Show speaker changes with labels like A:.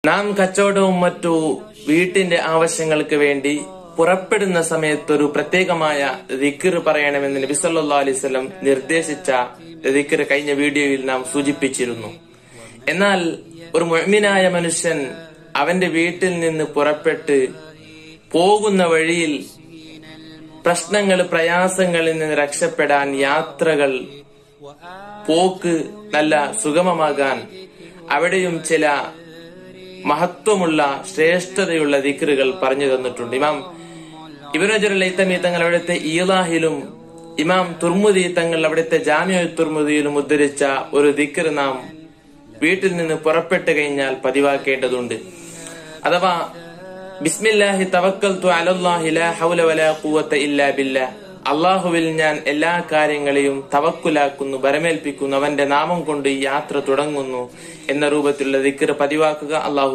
A: നാം കച്ചവടവും മറ്റു വീട്ടിന്റെ ആവശ്യങ്ങൾക്ക് വേണ്ടി പുറപ്പെടുന്ന സമയത്ത് ഒരു പ്രത്യേകമായ ദിക്ർ പറയണമെന്ന് നബി സല്ലല്ലാഹു അലൈഹി വസല്ലം നിർദ്ദേശിച്ച ദിക്ർ കഴിഞ്ഞ വീഡിയോയിൽ നാം സൂചിപ്പിച്ചിരുന്നു. എന്നാൽ ഒരു മുഅ്മിനായ മനുഷ്യൻ അവന്റെ വീട്ടിൽ നിന്ന് പുറപ്പെട്ട് പോകുന്ന വഴിയിൽ പ്രശ്നങ്ങൾ, പ്രയാസങ്ങളിൽ നിന്ന് രക്ഷപ്പെടാൻ, യാത്രകൾ, പോക്ക് നല്ല സുഗമമാകാൻ അവിടെയും ചില മഹത്വമുള്ള ശ്രേഷ്ഠതയുള്ള ദിക്റുകൾ പറഞ്ഞു തന്നിട്ടുണ്ട്. ഇമാം ഇബ്നു ഹജർ അൽ-ഹൈതമി തങ്ങൾ അവിടുത്തെ ഈളാഹിലും ഇമാം തുർമുദി തങ്ങൾ അവിടുത്തെ ജാമിഉ തുർമുദിയിലും ഉദ്ധരിച്ച ഒരു ദിക്ർ നാം വീട്ടിൽ നിന്ന് പുറപ്പെട്ടു കഴിഞ്ഞാൽ പതിവാക്കേണ്ടതുണ്ട്. അഥവാ ബിസ്മില്ലാഹി തവക്കൽതു അലല്ലാഹി ലാ ഹൗല വലാ ഖുവത ഇല്ലാ ബില്ലാഹ്, അള്ളാഹുവിൽ ഞാൻ എല്ലാ കാര്യങ്ങളെയും തവക്കുലാക്കുന്നു, ബരമേൽപ്പിക്കുന്നു, അവന്റെ നാമം കൊണ്ട് ഈ യാത്ര തുടങ്ങുന്നു എന്ന രൂപത്തിലുള്ള ദിക്ർ പതിവാക്കുക. അള്ളാഹു